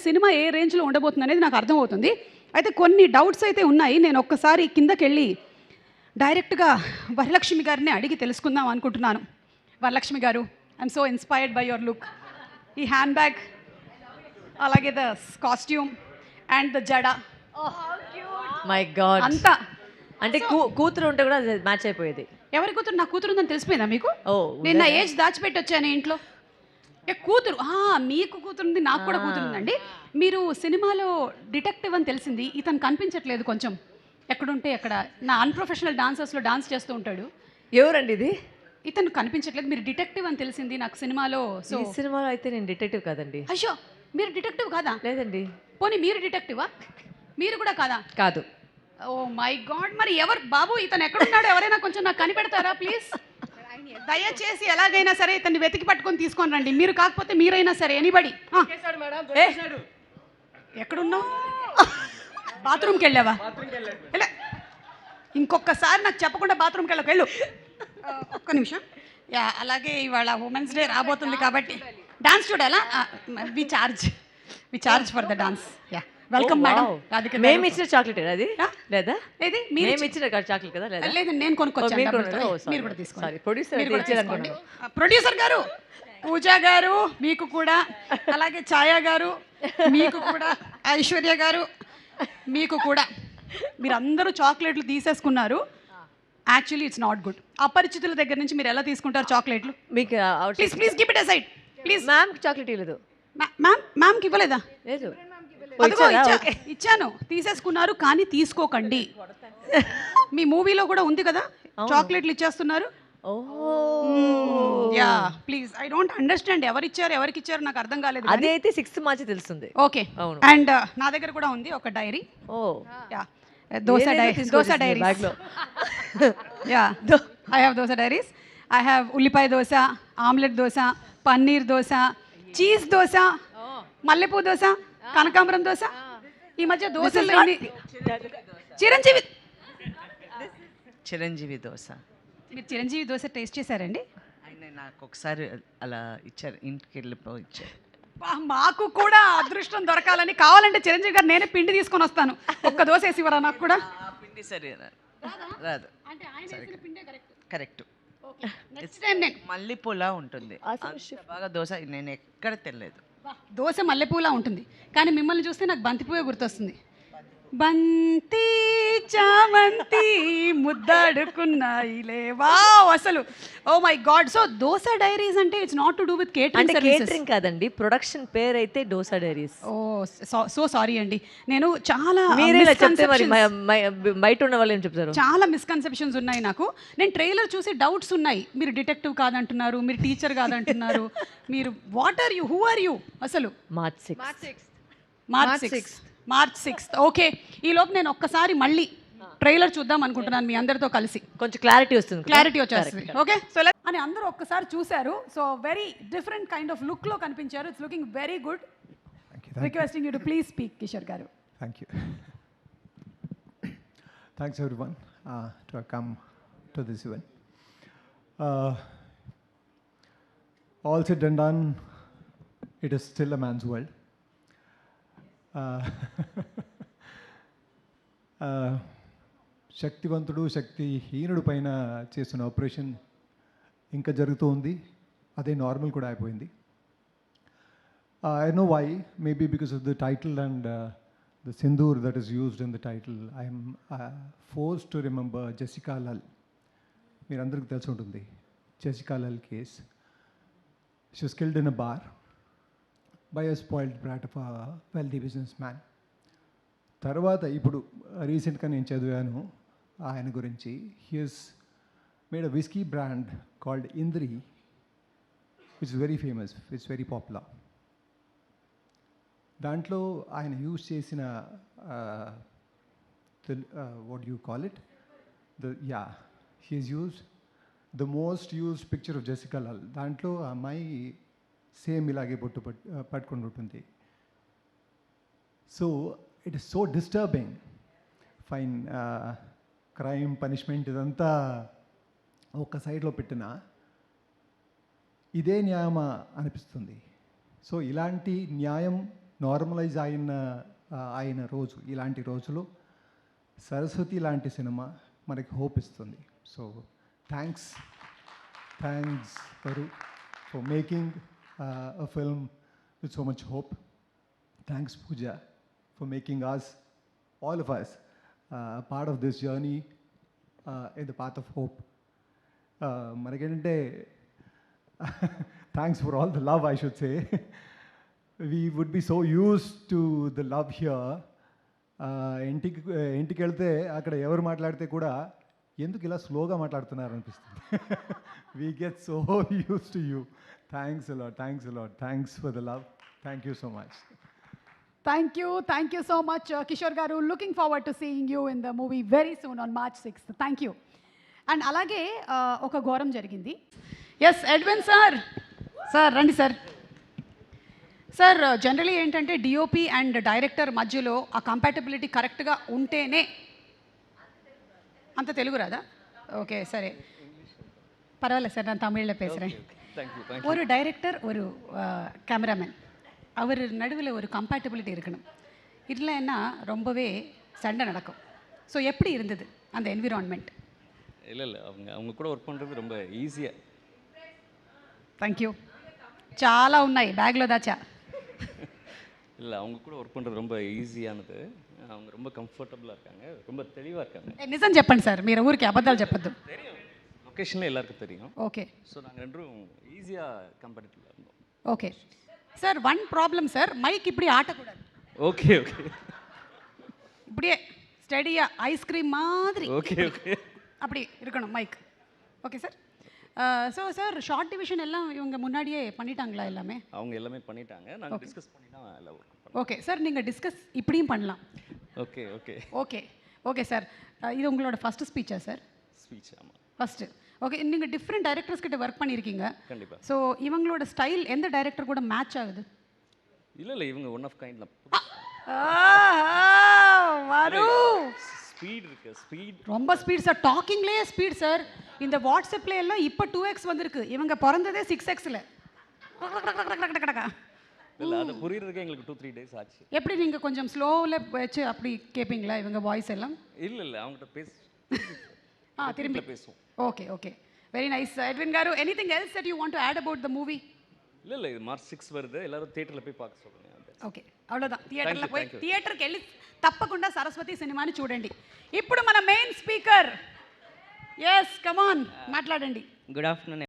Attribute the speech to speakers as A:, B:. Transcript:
A: Cinema ఏ రేంజ్లో ఉండబోతుంది అనేది నాకు అర్థమవుతుంది. అయితే కొన్ని డౌట్స్ అయితే ఉన్నాయి. నేను ఒక్కసారి కిందకెళ్ళి డైరెక్ట్గా వరలక్ష్మి గారిని అడిగి తెలుసుకుందాం అనుకుంటున్నాను. వరలక్ష్మి గారు, I'm so inspired by your look. ఈ హ్యాండ్ బ్యాగ్, అలాగే ద కాస్ట్యూమ్ అండ్ ద జడ,
B: మై గాడ్
A: అంతా
B: అంటే కూతురు ఉంటే కూడా మ్యాచ్ అయిపోయేది.
A: ఎవరి కూతురు? నా కూతురు ఉందని తెలిసిపోయిందా మీకు?
B: ఓ,
A: నేను నా ఏజ్ దాచిపెట్టి వచ్చాను ఇంట్లో. కూతురు మీకు కూతురుంది, నాకు కూడా కూతురుందండి. మీరు సినిమాలో డిటెక్టివ్ అని తెలిసింది. ఇతను కనిపించట్లేదు కొంచెం, ఎక్కడుంటే ఎక్కడ. నా అన్ప్రొఫెషనల్ డాన్సర్స్లో డాన్స్ చేస్తూ ఉంటాడు.
B: ఎవరండి ఇది?
A: ఇతను కనిపించట్లేదు. మీరు డిటెక్టివ్ అని తెలిసింది నాకు సినిమాలో. సో
B: ఈ సినిమాలో అయితే నేను డిటెక్టివ్ కాదండి.
A: అయ్యో, మీరు డిటెక్టివ్ కాదా?
B: లేదండి.
A: పోనీ మీరు డిటెక్టివా? మీరు కూడా కాదా?
B: కాదు.
A: ఓ మై గాడ్, మరి ఎవరు బాబు? ఇతను ఎక్కడున్నాడు? ఎవరైనా కొంచెం నాకు కనిపెడతారా ప్లీజ్? దయచేసి ఎలాగైనా సరే ఇతన్ని వెతికి పట్టుకొని తీసుకొని రండి. మీరు కాకపోతే మీరైనా సరే, ఎనీబడి. ఎక్కడున్నావు? బాత్రూమ్కి వెళ్ళావా? ఇంకొకసారి నాకు చెప్పకుండా బాత్రూమ్కి వెళ్ళకు, వెళ్ళు. ఒక్క నిమిషం. యా, అలాగే ఇవాళ ఉమెన్స్ డే రాబోతుంది కాబట్టి డాన్స్ చూడాలా? We charge for the dance. Yeah, welcome madam.
B: మేము ఇచ్చిన చాక్లెట్ అది లేదా?
A: ఏది
B: మేము ఇచ్చిన చాక్లెట్ కదా? లేదా,
A: లేదు, నేను కొనుక్కొచ్చాను. మీరు కూడా తీసుకోండి. ప్రొడ్యూసర్ గారు, పూజా గారు మీకు కూడా, అలాగే ఛాయా గారు మీకు కూడా, ఐశ్వర్య గారు మీకు కూడా. మీరు అందరూ చాక్లెట్లు తీసేసుకున్నారు. Actually it's not good. అపరిచితుల దగ్గర నుంచి మీరు ఎలా తీసుకుంటారు చాక్లెట్లు?
B: మీకు
A: please keep it aside please.
B: మ్యామ్కి చాక్లెట్ ఇవ్వలేదు.
A: మ్యామ్కి ఇవ్వలేదా?
B: లేదు.
A: ఇచ్చాను, తీసేసుకున్నారు. కానీ తీసుకోకండి. మీ మూవీలో కూడా ఉంది కదా, చాక్లెట్లు ఇచ్చేస్తున్నారు. Yeah, please. I don't understand ఎవరికి ఇచ్చారు నాకు అర్థం కాలేదు.
B: అది అయితే 6th మార్చి తెలుస్తుంది.
A: ఓకే, అండ్ నా దగ్గర కూడా ఉంది ఒక diary.
B: Oh
A: yeah, dosa diaries. Yeah, I have dosa diaries. I have ullipaya dosa, omelette dosa, paneer dosa, cheese dosa, mallepu dosa, kanakambaram dosa. ఈ మధ్య దోశలు
C: చిరంజీవి దోశ.
A: మీరు చిరంజీవి దోశ టేస్ట్ చేశారండి?
C: ఆయన నాకు ఒకసారి అలా ఇచ్చారు, ఇంటికి వెళ్ళిపోయి ఇచ్చారు.
A: మాకు కూడా అదృష్టం దొరకాలని, కావాలంటే చిరంజీవి గారు నేనే పిండి తీసుకొని వస్తాను. ఒక్క దోశ వేసివరా నాకు కూడా?
C: పిండి సరే రాదు. కరెక్ట్. మల్లెపూలా ఉంటుంది బాగా దోశ. నేను ఎక్కడ తెలియదు.
A: దోశ మల్లెపూలా ఉంటుంది, కానీ మిమ్మల్ని చూస్తే నాకు బంతిపూవే గుర్తొస్తుంది. బంతి చామంతి ముద్దాడుకున్నాయిలే. వావ్, అసలు oh my god. So Dosa Diaries అంటే it's not to do with
B: catering కాదండి, ప్రొడక్షన్ పేరు అయితే Dosa Diaries.
A: Oh so sorry అండి. నేను చాలా
B: బయట ఉన్న వాళ్ళు ఏం చెప్తారు,
A: చాలా మిస్కన్సెప్షన్స్ ఉన్నాయి నాకు. నేను ట్రైలర్ చూసి డౌట్స్ ఉన్నాయి. మీరు డిటెక్టివ్ కాదంటున్నారు, మీరు టీచర్ కాదంటున్నారు, మీరు what are you, who are you అసలు? March 6th. ఓకే, ఈ లోపు నేను ఒక్కసారి మళ్ళీ ట్రైలర్ చూద్దాం అనుకుంటున్నాను మీ అందరితో కలిసి.
B: కొంచెం క్లారిటీ
A: వచ్చేస్తుంది. ఓకే, సో అని అందరూ ఒక్కసారి చూశారు. So very different kind of లుక్లో కనిపించారు. It's looking very good. Requesting you to please speak, Kishore garu.
D: Thank you. Thanks everyone to come to this event. All said and done, it is still a man's world. శక్తివంతుడు శక్తిహీనుడు పైన చేస్తున్న operation ఇంకా జరుగుతూ ఉంది. అదే నార్మల్ కూడా అయిపోయింది. I know why, maybe because of the title and the Sindoor that is used in the title. I'm forced to remember Jessica Lal. మీరందరికీ తెలిసి ఉంటుంది Jessica Lal case. She was killed in a bar by a spoiled brat of a wealthy businessman. తర్వాత ఇప్పుడు రీసెంట్గా నేను చదివాను ఆయన గురించి. He has made a whisky brand called ఇంద్రి, which is very famous, it's very popular. దాంట్లో ఆయన యూజ్ చేసిన what you call it, he has used the most used picture of Jessica Lal. దాంట్లో ఆ అమ్మాయి సేమ్ ఇలాగే బొట్టు పట్టుకొని ఉంటుంది. So it is so disturbing. Fine, crime, punishment ఇదంతా ఒక సైడ్లో పెట్టిన ఇదే న్యాయమా అనిపిస్తుంది. సో ఇలాంటి న్యాయం నార్మలైజ్ అయిన రోజు, ఇలాంటి రోజులో సరస్వతి లాంటి సినిమా మనకి హోప్ ఇస్తుంది. So thanks Karu for making a film with so much hope. Thanks Pooja for making us, all of us, part of this journey in the path of hope. Maragante, thanks for all the love, I should say. We would be so used to the love here. ఇంటికి వెళ్తే అక్కడ ఎవరు మాట్లాడితే కూడా ఎందుకు ఇలా స్లోగా మాట్లాడుతున్నారు అనిపిస్తుంది. We get so used to you. Thanks a lot, thanks for the love. Thank you so much.
A: Thank you so much Kishore garu. Looking forward to seeing you in the movie very soon on March 6th. Thank you. And అలాగే ఒక ఘోరం జరిగింది. S Edwin sir రండి sir. Sir generally ఏంటంటే DOP and director మధ్యలో ఆ compatibility కరెక్ట్గా ఉంటేనే. అంత తెలుగు రాదా? ఓకే సరే பரவாயில்ல சார், நான் தமிழில் பேசுகிறேன். ஒரு டைரக்டர் ஒரு கேமராமேன் அவர் நடுவில் ஒரு கம்பேட்டபிலிட்டி இருக்கணும். இல்லைன்னா ரொம்பவே சண்டை நடக்கும். ஸோ எப்படி இருந்தது அந்த என்விரான்மெண்ட்?
E: இல்லை அவங்க கூட ஒர்க் பண்ணுறது ரொம்ப ஈஸியாக.
A: Thank you. చాలా ఉన్నాయి బ్యాగ్లో దాచా.
E: இல்லை அவங்க கூட ஒர்க் பண்ணுறது ரொம்ப ஈஸியானது. அவங்க ரொம்ப కంఫర్టబుల్గా இருக்காங்க, ரொம்ப தெளிவாக இருக்காங்க.
A: నిజం చెప్పండి సార్, మీరు ఊరికి అబద్ధాలు చెప్పొద్దు.
E: தெரியும், லொக்கேஷனில் எல்லாருக்கும் தெரியும்.
A: ఓకే.
E: ஸோ நாங்கள் ரெண்டும் ஈஸியாக கம்பேரிட்டிவாக இருந்தோம்.
A: Okay sir. One problem sir, mike இப்படி ஆட்டக்கூடாது.
E: ஓகே
A: இப்படியே ஸ்டடியாக ஐஸ்கிரீம் மாதிரி
E: ஓகே
A: அப்படி இருக்கணும் mike. Okay sir. So sir short division எல்லாம் இவங்க முன்னாடியே பண்ணிட்டாங்களா? எல்லாமே
E: அவங்க எல்லாமே பண்ணிட்டாங்க. நாங்கள் டிஸ்கஸ் பண்ணி தான் எல்லாம் ஒர்க் பண்ணோம்.
A: ஓகே சார், நீங்கள் டிஸ்கஸ் இப்படியும் பண்ணலாம். Okay sir. இது உங்களோட ஃபஸ்ட்டு ஸ்பீச்சா சார்?
E: ஸ்பீச், ஆமாம்
A: ஃபஸ்ட்டு. ஓகே, நீங்கள் டிஃப்ரெண்ட் டைரக்டர்ஸ் கிட்ட ஒர்க் பண்ணியிருக்கீங்க.
E: கண்டிப்பாக.
A: ஸோ இவங்களோட ஸ்டைல் எந்த டைரக்டர் கூட மேட்ச் ஆகுது?
E: இல்லை இவங்க ஒன் ஆஃப் கைண்ட் தான். ஸ்பீட் இருக்கு, ஸ்பீட் ரொம்ப
A: ஸ்பீட் சார். டாக்கிங்லேயே ஸ்பீட் சார். இந்த வாட்ஸ்அப்ல எல்லாம் இப்போ 2x வந்திருக்கு. இவங்க பிறந்ததே 6xல.
E: இல்லை அது புரியுறதுக்கு எங்களுக்கு 2-3 days ஆச்சு.
A: எப்படி நீங்கள் கொஞ்சம் ஸ்லோவில் வச்சு அப்படி கேட்பீங்களா இவங்க வாய்ஸ் எல்லாம்?
E: இல்லை அவங்ககிட்ட
A: திரும்பி
E: பேசுவோம்.
A: Okay very nice. எட்வின் గారు, anything else that you want to add about the movie?
E: இல்லை இது March 6 வருது, எல்லாரும் தியேட்டரில் போய் பார்க்க சொல்லுங்க.
A: ఓకే అவ்வளోதான். థియేటర్కి వెళ్ళి తప్పకుండా సరస్వతి సినిమాని చూడండి. ఇప్పుడు మన main speaker, yes come on మాట్లాడండి.
F: Good afternoon.